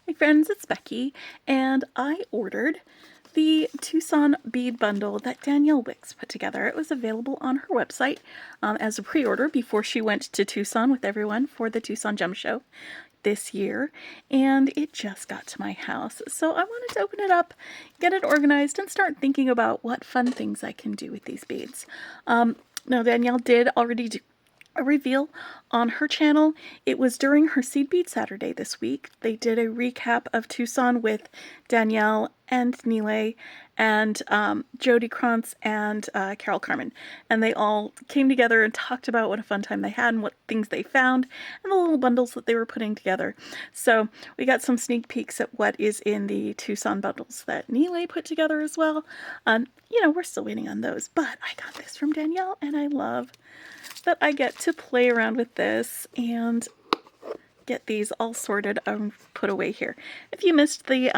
Hey friends, it's Becky, and I ordered the Tucson bead bundle that Danielle Wickes put together. It was available on her website as a pre-order before she went to Tucson with everyone for the Tucson Gem Show this year, and it just got to my house. So I wanted to open it up, get it organized, and start thinking about what fun things I can do with these beads. Now, Danielle did already do a reveal on her channel. It was during her Seed Bead Saturday this week. They did a recap of Tucson with Danielle and Nile and Jody Krantz and Carol Carmen, and they all came together and talked about what a fun time they had and what things they found and the little bundles that they were putting together. So we got some sneak peeks at what is in the Tucson bundles that Nile put together as well. You know, we're still waiting on those, but I got this from Danielle and I love that I get to play around with this and get these all sorted and put away here. If you missed the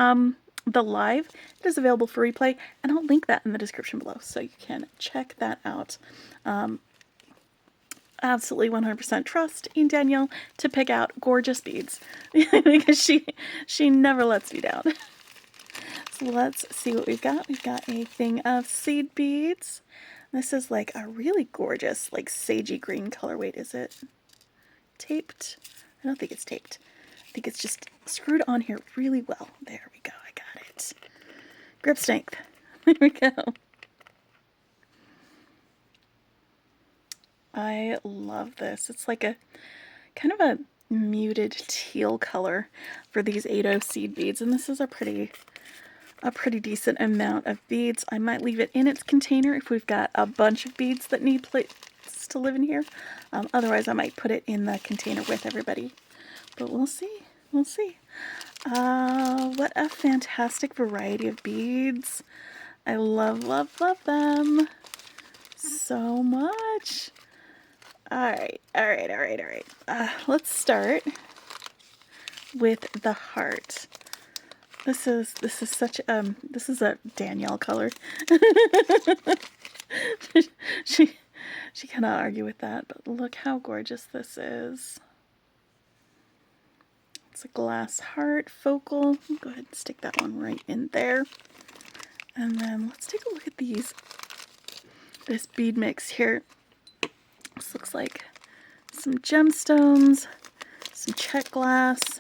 live, it is available for replay, and I'll link that in the description below so you can check that out. Absolutely 100% trust in Danielle to pick out gorgeous beads because she never lets me down. So let's see what we've got. We've got a thing of seed beads. This is like a really gorgeous, like sagey green color. Wait, is it taped? I don't think it's taped. I think it's just screwed on here really well. There we go. I got it. Grip strength. There we go. I love this. It's like a kind of a muted teal color for these 8/0 seed beads, and this is a pretty decent amount of beads. I might leave it in its container if we've got a bunch of beads that need places to live in here. Otherwise, I might put it in the container with everybody. But we'll see. We'll see. What a fantastic variety of beads. I love, love, love them so much. All right. Let's start with the heart. This is such this is a Danielle color. she cannot argue with that, but look how gorgeous this is. It's a glass heart focal. Go ahead and stick that one right in there. And then let's take a look at this bead mix here. This looks like some gemstones, some check glass.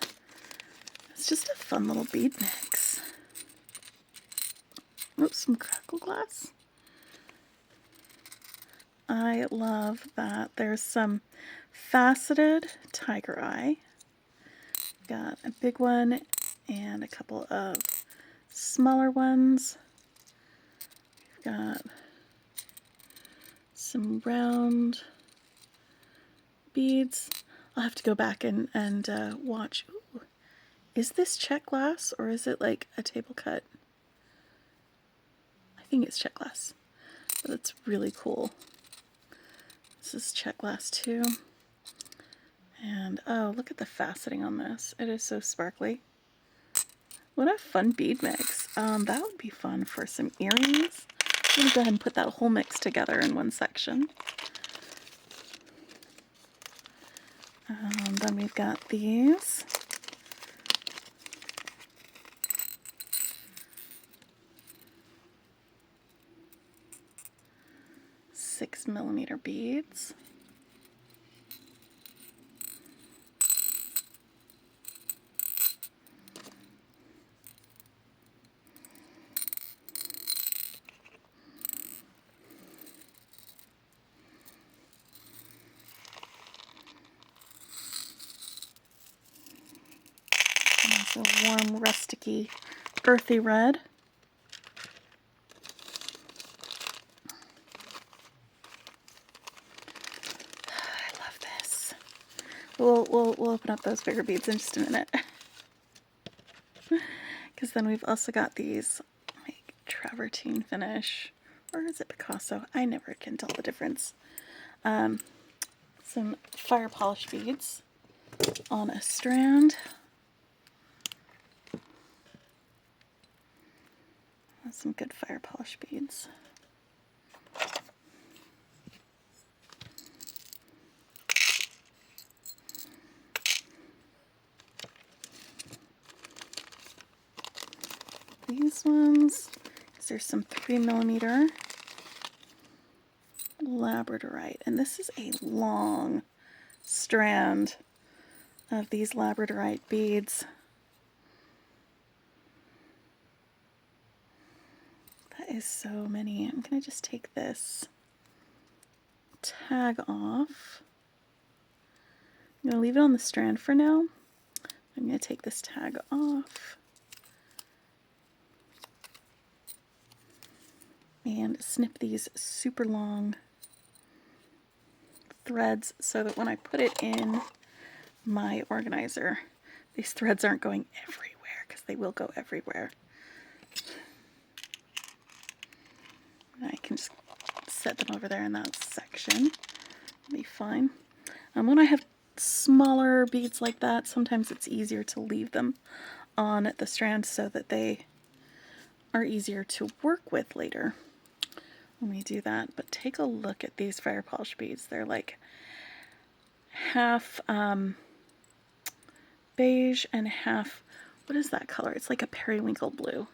It's just a fun little bead mix. Oops, some crackle glass. I love that. There's some faceted tiger eye. Got a big one and a couple of smaller ones. We've got some round beads. I'll have to go back and watch. Ooh. Is this check glass or is it like a table cut? I think it's check glass, but it's really cool. This is check glass too. And oh, look at the faceting on this. It is so sparkly. What a fun bead mix. That would be fun for some earrings. I'm going to go ahead and put that whole mix together in one section. Then we've got these. $6mm beads. It's a warm, rusticy, earthy red. I love this. We'll open up those bigger beads in just a minute. Because then we've also got these like travertine finish, or is it Picasso? I never can tell the difference. Some fire polish beads on a strand. Some good fire polish beads. these ones. There's some 3mm labradorite, and this is a long strand of these labradorite beads. That is so many. I'm going to just take this tag off. I'm going to leave it on the strand for now. I'm going to take this tag off and snip these super long threads so that when I put it in my organizer, these threads aren't going everywhere, because they will go everywhere. And I can just set them over there in that section. It'll be fine. When I have smaller beads like that, sometimes it's easier to leave them on the strand so that they are easier to work with later when we do that. But take a look at these fire polish beads. They're like half beige and half, what is that color? It's like a periwinkle blue.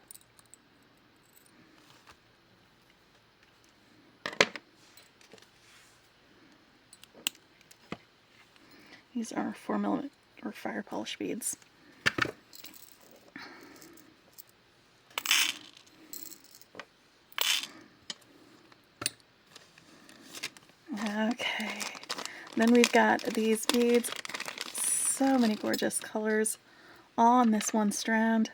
These are 4mm or fire polish beads. Okay, then we've got these beads, so many gorgeous colors on this one strand.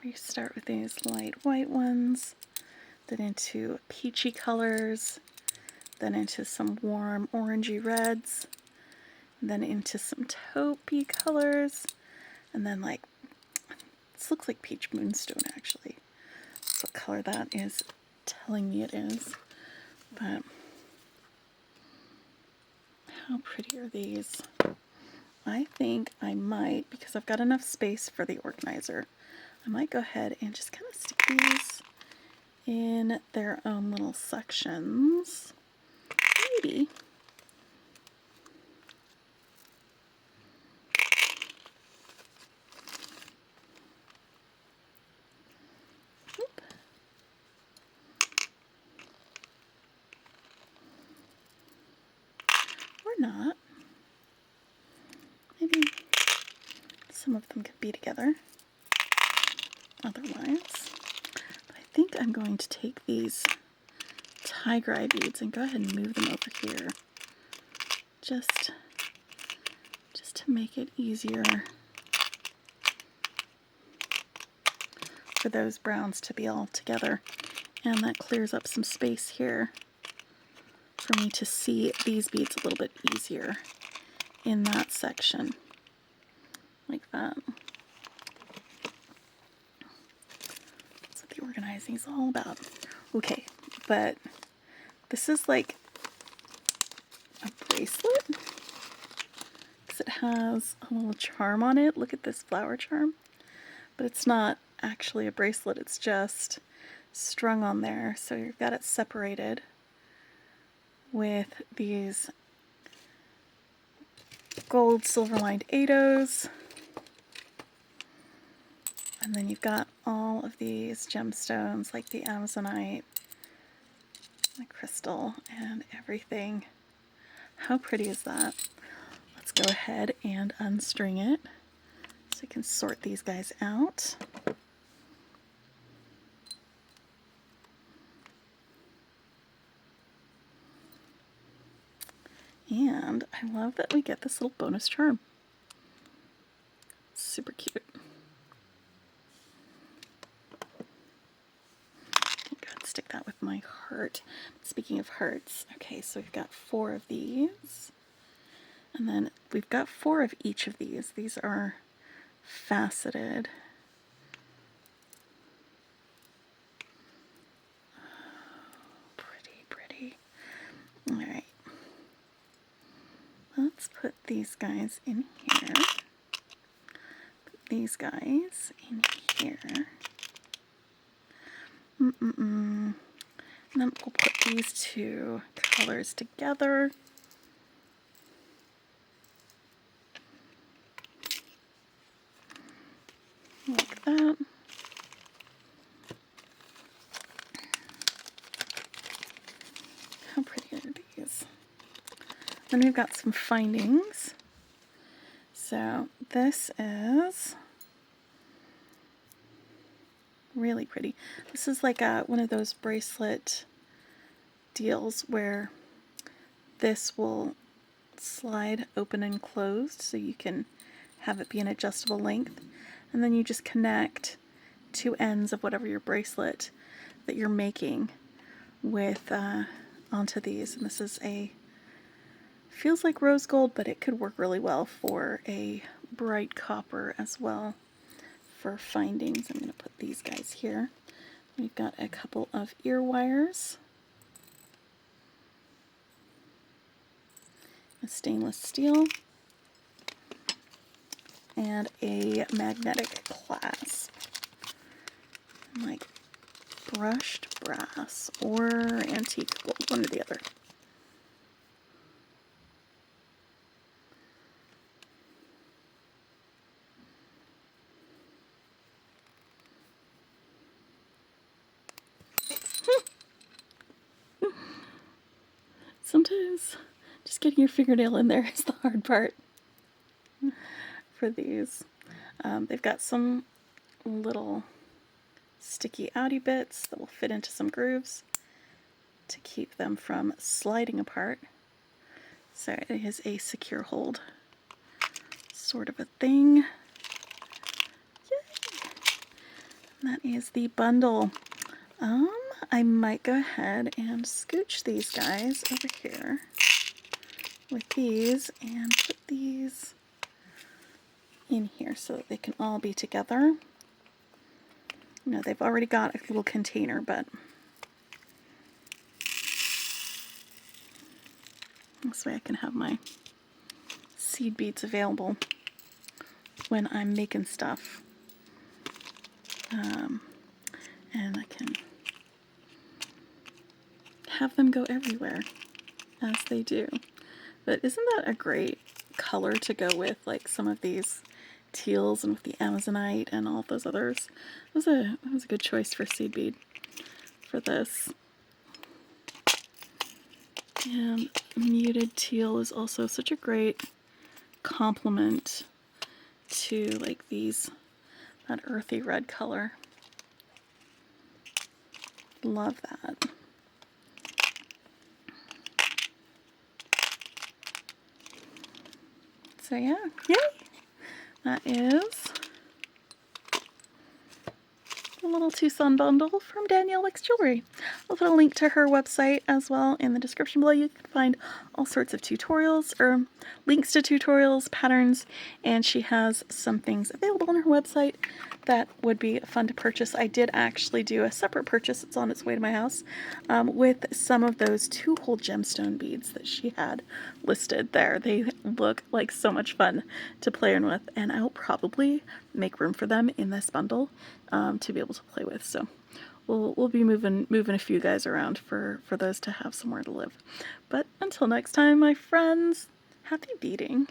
We start with these light white ones, then into peachy colors, then into some warm orangey reds, then into some taupey colors, and then like, this looks like peach moonstone actually. That's what color that is telling me it is. But how pretty are these? I think I might, because I've got enough space for the organizer, I might go ahead and just kind of stick these in their own little sections. Maybe. Oop. Or not. Maybe some of them could be together. Otherwise, but I think I'm going to take these tiger eye beads and go ahead and move them over here, just to make it easier for those browns to be all together, and that clears up some space here for me to see these beads a little bit easier in that section, like that. Organizing is all about. Okay, but this is like a bracelet because it has a little charm on it. Look at this flower charm, but it's not actually a bracelet, it's just strung on there. So you've got it separated with these gold silver lined 8-ohs. And then you've got all of these gemstones like the amazonite, the crystal, and everything. How pretty is that? Let's go ahead and unstring it so we can sort these guys out. And I love that we get this little bonus charm. Super cute. Stick that with my heart. Speaking of hearts, okay, so we've got 4 of these, and then we've got 4 of each of these. These are faceted. Oh, pretty, pretty. All right, let's put these guys in here. Put these guys in here. And then we'll put these 2 colors together. like that. How pretty are these? Then we've got some findings. So this is really pretty. This is like one of those bracelet deals where this will slide open and closed so you can have it be an adjustable length, and then you just connect two ends of whatever your bracelet that you're making with onto these. And this is feels like rose gold, but it could work really well for a bright copper as well for findings. I'm going to put these guys here. We've got a couple of ear wires, a stainless steel, and a magnetic clasp, like brushed brass or antique gold, one or the other. Sometimes just getting your fingernail in there is the hard part for these. They've got some little sticky outy bits that will fit into some grooves to keep them from sliding apart. So it is a secure hold sort of a thing. Yay! And that is the bundle. I might go ahead and scooch these guys over here with these and put these in here so that they can all be together. You know, they've already got a little container, but this way I can have my seed beads available when I'm making stuff. And I can have them go everywhere, as they do. But isn't that a great color to go with, like some of these teals and with the Amazonite and all of those others? That was a good choice for seed bead for this. And muted teal is also such a great complement to like that earthy red color. Love that. So yeah, yay! That is a little Tucson bundle from Danielle Wickes Jewelry. I'll put a link to her website as well in the description below. You can find all sorts of tutorials or links to tutorials, patterns, and she has some things available on her website that would be fun to purchase. I did actually do a separate purchase. It's on its way to my house with some of those 2-hole gemstone beads that she had listed there. They look like so much fun to play with, and I'll probably make room for them in this bundle to be able to play with. So we'll be moving a few guys around for those to have somewhere to live. But until next time, my friends, happy beading.